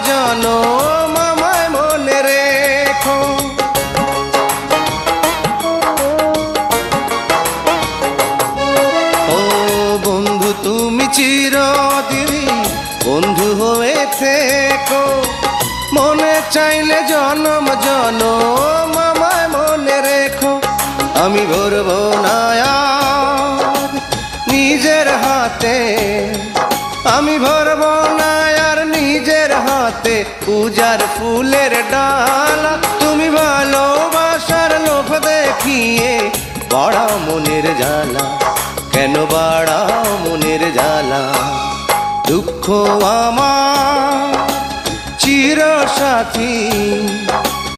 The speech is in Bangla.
জনম আমায় মনে রেখো। ও বন্ধু তুমি চিরদিনই বন্ধু হয়ে থেকো, মনে চাইলে জনম জনম আমায় মনে রেখো। আমি ভরব না আর নিজের হাতে, আমি ভরব না আর নিজের হাতে পূজার ফুলের ডালা। তুমি ভালোবাসার লোভ দেখিয়ে বাড়াও মনের জ্বালা, কেন বাড়াও মনের জ্বালা? দুঃখ আমার চির সাথী